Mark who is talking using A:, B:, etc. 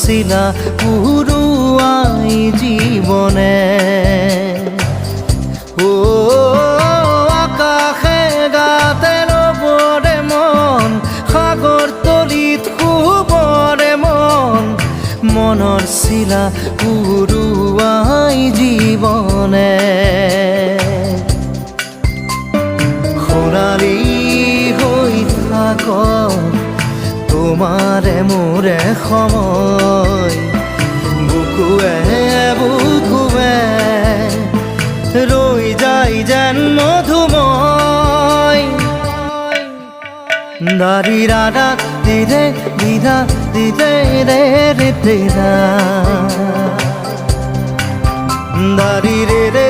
A: শিলা পুরুয়াই জীবনে ও আকাশে গাতে রবরে মন সাগর তলিত শুবরে মন মনৰ শিলা পুরুয়াই জীবনে সোণালী হৈ থাক তোমাৰে মোৰে সময় বুকুৱে বুকুৱে ৰৈ যায় যেন মধুময় দাৰি ৰাধা দিদে দিদা দিদে ৰে ৰে দিদা দাৰি ৰে ৰে